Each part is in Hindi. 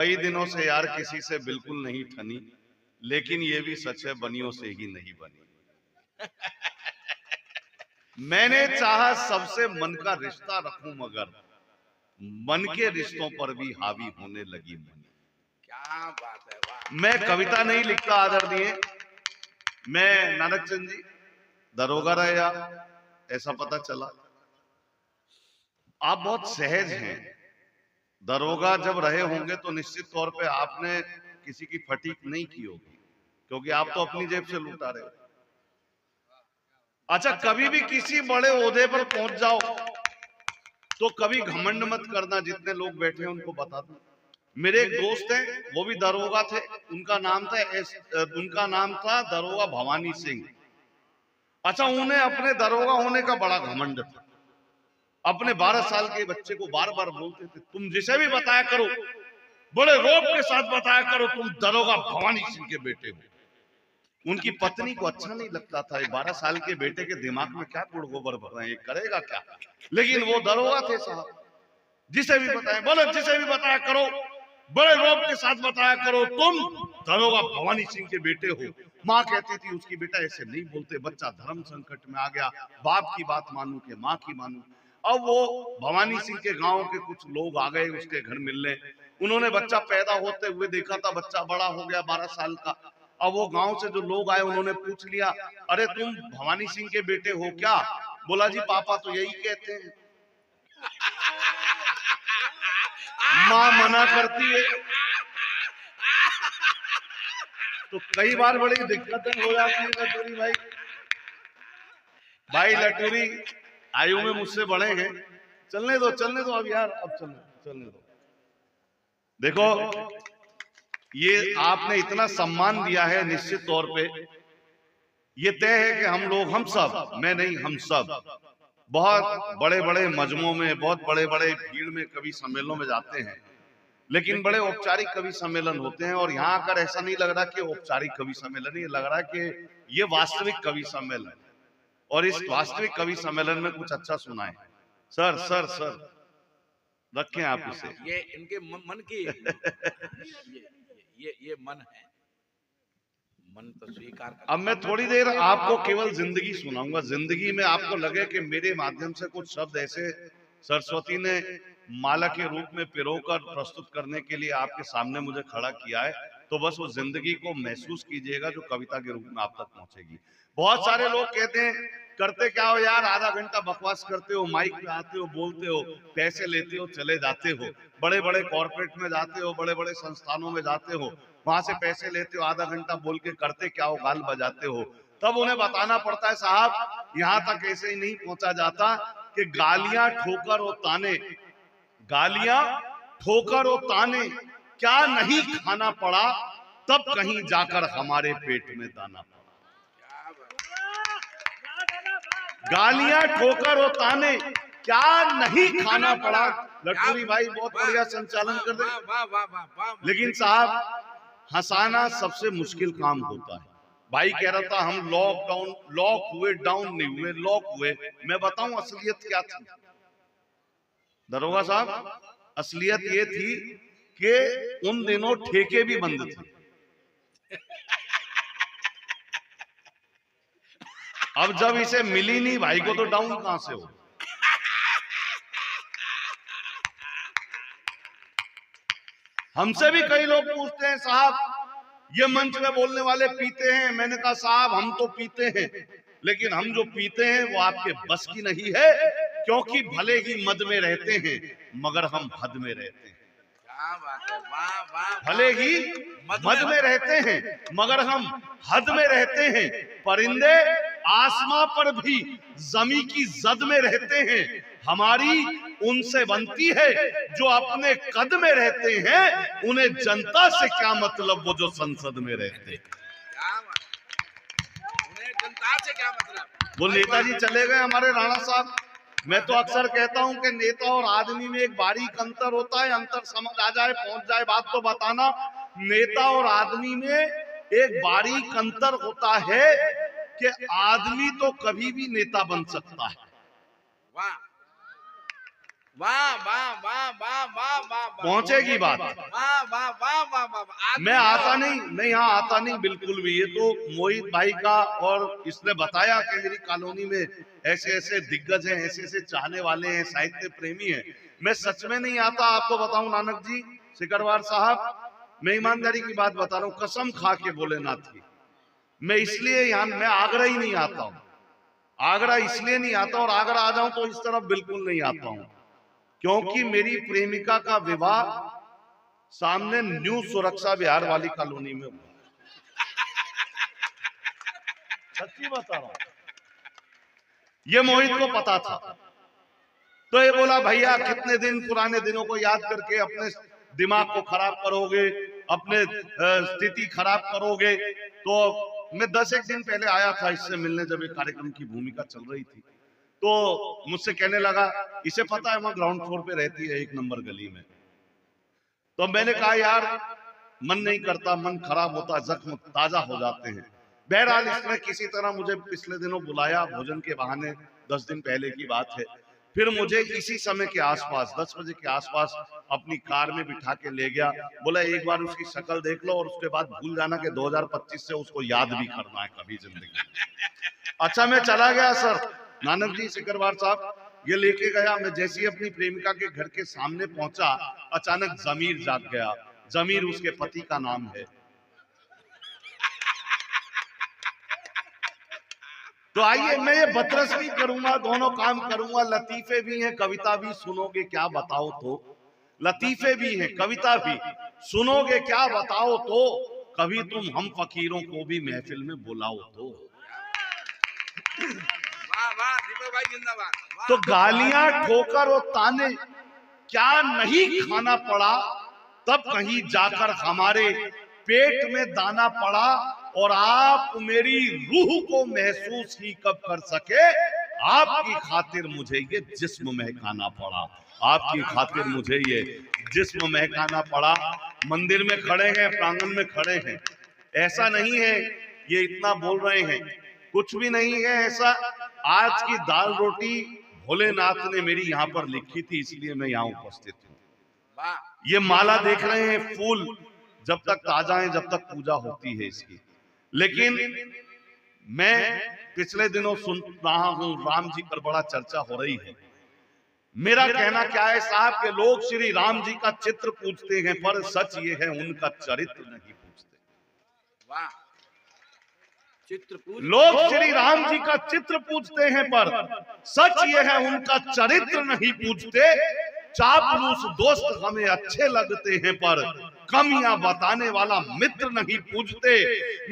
कई दिनों से यार किसी से बिल्कुल नहीं ठनी, लेकिन ये भी सच है बनियों से ही नहीं बनी। मैंने चाहा सबसे मन का रिश्ता रखूं, मगर मन के रिश्तों पर भी हावी होने लगी मनी। क्या बात है, वाह। मैं कविता नहीं लिखता आदरणीय, मैं नानक चंद जी दरोगा रहे आप, ऐसा पता चला। आप बहुत सहज हैं। दरोगा जब रहे होंगे तो निश्चित तौर पे आपने किसी की फटीक नहीं की होगी, क्योंकि आप तो अपनी जेब से लूटा रहे हो। अच्छा, कभी भी किसी बड़े ओहदे पर पहुंच जाओ तो कभी घमंड मत करना। जितने लोग बैठे हैं उनको बता दो, मेरे एक दोस्त हैं, वो भी दरोगा थे। उनका नाम था दरोगा भवानी सिंह। अच्छा, उन्हें अपने दरोगा होने का बड़ा घमंड था। अपने 12 साल के बच्चे को बार बार बोलते थे, तुम जिसे भी बताया करो, बड़े रौब के साथ बताया करो, तुम दरोगा भवानी सिंह के बेटे हो। उनकी पत्नी को अच्छा नहीं लगता था, 12 साल के बेटे के दिमाग में क्या गुड़ गोबर भर रहे हैं, करेगा क्या। लेकिन वो दरोगा थे साहब, जिसे भी बताया, बोले जिसे भी बताया करो, बड़े रौब के साथ बताया करो, तुम दरोगा भवानी सिंह के बेटे हो। माँ कहती थी उसकी, बेटा ऐसे नहीं बोलते, बच्चा धर्म संकट में आ गया, बाप की बात मानू के माँ की मानू। अब वो भवानी सिंह के गांव के कुछ लोग आ गए उसके घर मिलने। उन्होंने बच्चा पैदा होते हुए देखा था, बच्चा बड़ा हो गया 12 साल का। अब वो गांव से जो लोग आए उन्होंने पूछ लिया, अरे तुम भवानी सिंह के बेटे हो क्या? बोला जी पापा तो यही कहते हैं, माँ मना करती है। तो कई बार बड़ी दिक्कतें हो जाती है लटूरी भाई। भाई लटूरी आयु में मुझसे बड़े हैं, चलने दो अब यार, अब चलने दो। देखो, ये आपने इतना सम्मान दिया है, निश्चित तौर पे ये तय है कि हम सब, मैं नहीं, हम सब बहुत बड़े बड़े मजमों में, बहुत बड़े बड़े भीड़ में कवि सम्मेलनों में जाते हैं, लेकिन बड़े औपचारिक कवि सम्मेलन होते हैं। और यहाँ आकर ऐसा नहीं लग रहा कि औपचारिक कवि सम्मेलन, ये लग रहा है कि ये वास्तविक कवि सम्मेलन। और इस वास्तविक कवि सम्मेलन में कुछ अच्छा सुनाए। सर सर सर रखें आप इसे, ये इनके मन की ये मन है, मन तो स्वीकार कर। अब मैं थोड़ी देर आपको केवल जिंदगी सुनाऊंगा। जिंदगी में आपको लगे कि मेरे माध्यम से कुछ शब्द ऐसे सरस्वती ने माला के रूप में पिरोकर प्रस्तुत करने के लिए आपके सामने मुझे खड़ा किया है, तो बस वो जिंदगी को महसूस कीजिएगा जो कविता के रूप में आप तक पहुंचेगी। बहुत सारे लोग कहते हैं, करते क्या हो यार, आधा घंटा बकवास करते हो, माइक पे आते हो, बोलते हो, पैसे लेते हो, चले जाते हो, बड़े बड़े कॉर्पोरेट में जाते हो, बड़े बड़े संस्थानों में जाते हो, वहां से पैसे लेते हो, आधा घंटा बोल के करते क्या हो, गाल बजाते हो। तब उन्हें बताना पड़ता है, साहब यहाँ तक ऐसे ही नहीं पहुंचा जाता कि गालियां ठोकर और ताने, गालियां ठोकर और ताने क्या नहीं खाना पड़ा, तब कहीं जाकर हमारे पेट में दाना पड़ा। गालियां ठोकर और ताने क्या नहीं खाना पड़ा। लटूरी भाई बहुत बढ़िया संचालन कर रहे। लेकिन साहब, हंसाना सबसे मुश्किल काम होता है। भाई कह रहा था हम लॉक हुए, डाउन नहीं हुए, लॉक हुए। मैं बताऊं असलियत क्या थी दरोगा साहब? असलियत ये थी कि उन दिनों ठेके भी बंद थे। अब जब इसे मिली नहीं भाई को, तो डाउन कहां से हो? हमसे भी कई लोग पूछते हैं, साहब ये मंच में बोलने वाले पीते हैं? मैंने कहा साहब हम तो पीते हैं, लेकिन हम जो पीते हैं वो आपके बस की नहीं है, क्योंकि भले ही मद में रहते हैं मगर हम हद में रहते हैं। क्या बात है, वाह वाह। भले ही मद में रहते हैं मगर हम हद में रहते हैं। परिंदे आसमां पर भी जमी की जद में रहते हैं। हमारी उनसे बनती है जो अपने कद में रहते हैं। उन्हें जनता से क्या मतलब, वो जो संसद में रहते हैं। उन्हें जनता से क्या मतलब? वो नेताजी चले गए हमारे राणा साहब। मैं तो अक्सर कहता हूं कि नेता और आदमी में एक बारीक अंतर होता है। अंतर समझ आ जाए, पहुंच जाए बात तो बताना। नेता और आदमी में एक बारीक अंतर होता है कि आदमी तो कभी भी नेता बन सकता है, वाह। वाह वाह वाह वाह वाह वाह वाह, पहुंचेगी बात। वाह वाह वाह वाह वाह। मैं आता नहीं, मैं यहाँ आता नहीं बिल्कुल भी। ये तो मोहित भाई का, और इसने बताया कि मेरी कॉलोनी में ऐसे ऐसे दिग्गज हैं, ऐसे ऐसे चाहने वाले हैं, साहित्य प्रेमी हैं। मैं सच में नहीं आता। आपको बताऊं नानक जी, सिकरवार साहब, मैं ईमानदारी की बात बता रहा हूँ, कसम खा के भोलेनाथ की। मैं इसलिए यहाँ, मैं आगरा ही नहीं आता हूँ। आगरा इसलिए नहीं आता, और आगरा आ जाऊं तो इस तरफ बिल्कुल नहीं आता हूं, क्योंकि मेरी प्रेमिका का विवाह सामने न्यू सुरक्षा विहार वाली कॉलोनी में हुआ। सच्ची बता रहा हूं। ये मोहित को पता था, तो ये बोला भैया कितने दिन पुराने दिनों को याद करके अपने दिमाग को खराब करोगे, अपने स्थिति खराब करोगे। तो मैं 10 दिन पहले आया था इससे मिलने, जब एक कार्यक्रम की भूमिका चल रही थी, तो मुझसे कहने लगा, इसे पता है वहां ग्राउंड फ्लोर पे रहती है 1 नंबर गली में। तो मैंने कहा यार मन नहीं करता, मन खराब होता, जख्म ताजा हो जाते हैं। बहरहाल इसने किसी तरह मुझे पिछले दिनों बुलाया भोजन के बहाने, 10 दिन पहले की बात है। फिर मुझे इसी समय के आसपास 10 बजे के आसपास अपनी कार में बिठा के ले गया। बोला एक बार उसकी शक्ल देख लो और उसके बाद भूल जाना कि 2025 से उसको याद भी करना है कभी जिंदगी में। अच्छा मैं चला गया सर, नानक जी सिकरवार साहब ये लेके गया। मैं जैसे ही अपनी प्रेमिका के घर के सामने पहुंचा, अचानक जमीर जाग गया। जमीर उसके पति का नाम है। तो आइए मैं ये बतरस भी करूंगा, दोनों काम करूंगा, लतीफे भी हैं, कविता भी सुनोगे क्या बताओ तो। लतीफे भी हैं, कविता भी सुनोगे क्या बताओ तो, कभी तुम हम फकीरों को भी महफिल में बुलाओ तो। वाह वाह दीपक भाई जिंदाबाद। तो गालियां ठोकर और ताने क्या नहीं खाना पड़ा, तब कहीं जाकर हमारे पेट में दाना पड़ा। और आप मेरी रूह को महसूस ही कब कर सके, आपकी खातिर मुझे ये जिस्म महकाना पड़ा। आपकी खातिर मुझे ये जिस्म महकाना पड़ा। मंदिर में खड़े हैं, प्रांगण में खड़े हैं, ऐसा नहीं है ये इतना बोल रहे हैं, कुछ भी नहीं है ऐसा। आज की दाल रोटी भोलेनाथ ने मेरी यहाँ पर लिखी थी, इसलिए मैं यहाँ उपस्थित हूँ। ये माला देख रहे हैं, फूल जब तक ताजा है, जब तक पूजा होती है इसकी। लेकिन मैं पिछले दिनों सुन रहा हूं राम जी पर बड़ा चर्चा हो रही है। मेरा कहना क्या है साहब के लोग श्री राम जी का चित्र पूछते हैं, पर सच ये है उनका चरित्र नहीं पूछते। वाह, चित्र पूछ, लोग श्री राम जी का चित्र पूछते हैं, पर सच ये है उनका चरित्र नहीं पूछते। चापलूस दोस्त हमें अच्छे लगते हैं, पर कमियां बताने वाला मित्र नहीं पूछते।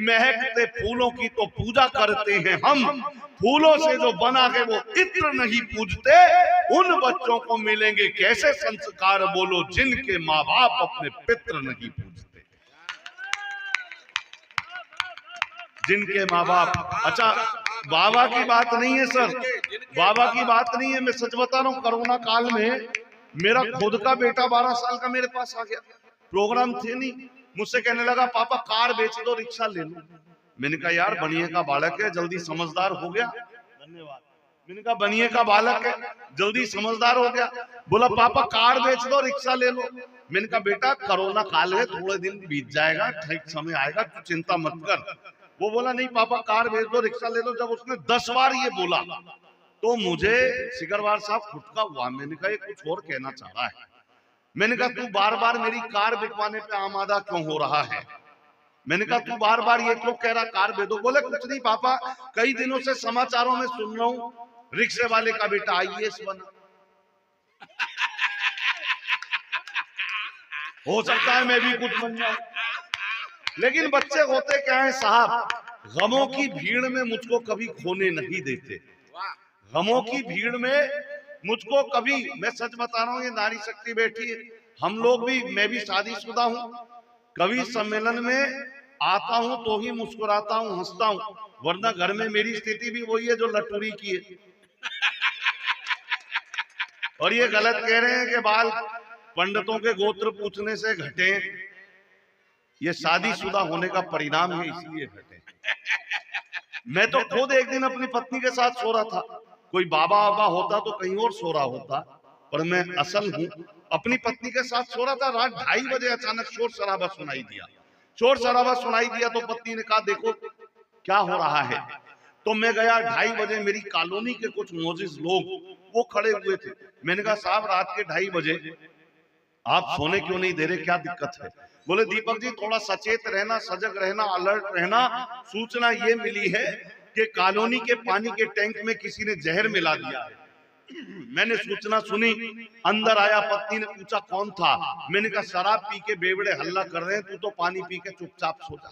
महकते फूलों की तो पूजा करते हैं हम, फूलों से जो बना है वो इत्र नहीं पूछते। उन बच्चों को मिलेंगे कैसे संस्कार, बोलो जिनके माँ बाप अपने पित्र नहीं पूछते। जिनके माँ बाप, अच्छा बाबा की बात नहीं है सर, बाबा की बात नहीं है। मैं सच बता रहा हूँ, कोरोना काल में मेरा खुद का बेटा 12 साल का मेरे पास आ गया, प्रोग्राम थे नहीं, मुझसे कहने लगा पापा कार बेच दो, रिक्शा ले लो। मैंने कहा यार बनिए का बालक है, जल्दी समझदार हो गया। धन्यवाद। मैंने कहा बनिए का बालक है, जल्दी समझदार हो गया। बोला पापा कार बेच दो, रिक्शा ले लो। मैंने कहा बेटा कोरोना काल है, थोड़े दिन बीत जाएगा, ठीक समय आएगा, तू चिंता मत कर। वो बोला नहीं पापा कार बेच दो, रिक्शा ले लो। जब उसने 10 बार ये बोला तो मुझे सिकरवार साहब खुटका हुआ। मैंने कहा ये कुछ और कहना चाह रहा है। मैंने कहा तू बार बार मेरी कार बिकवाने पे आमादा क्यों हो रहा है। मैंने कहा तू बार बार ये क्यों कह रहा कार दे दो। बोले कुछ नहीं पापा, कई दिनों से समाचारों में सुन रहा हूँ रिक्शे वाले का बेटा IAS बना, हो सकता है मैं भी कुछ बन जाऊं। लेकिन बच्चे होते क्या है साहब, गमों की भीड़ में मुझको कभी खोने नहीं देते। गमों की भीड़ में मुझको कभी, मैं सच बता रहा हूँ, ये नारी शक्ति बैठी है, हम लोग भी, मैं भी शादीशुदा हूँ, कभी सम्मेलन में आता हूँ तो ही मुस्कुराता हूँ, हंसता हूँ, वरना घर में मेरी स्थिति भी वही है जो लटूरी की है। और ये गलत कह रहे हैं कि बाल पंडितों के गोत्र पूछने से घटे, ये शादीशुदा होने का परिणाम है, इसलिए घटे। मैं तो खुद एक दिन अपनी पत्नी के साथ सो रहा था, कोई बाबा बाबा होता तो कहीं और सो रहा होता, पर मैं असल हूँ। अपनी पत्नी के साथ सो रहा था, रात 2:30 बजे अचानक शोर शराबा सुनाई दिया। शोर शराबा सुनाई दिया तो पत्नी ने कहा देखो क्या हो रहा है। तो मैं गया, 2:30 बजे मेरी कॉलोनी के कुछ मोजिज लोग वो खड़े हुए थे। मैंने कहा साहब रात के 2:30 बजे आप सोने क्यों नहीं दे रहे, क्या दिक्कत है? बोले दीपक जी थोड़ा सचेत रहना, सजग रहना, अलर्ट रहना। सूचना ये मिली है कि कॉलोनी के पानी के टैंक में किसी ने जहर मिला दिया है। मैंने सूचना सुनी, अंदर आया, पत्नी ने पूछा कौन था? मैंने कहा शराब पी के बेवड़े हल्ला कर रहे हैं, तू तो पानी पी के चुपचाप सो जा।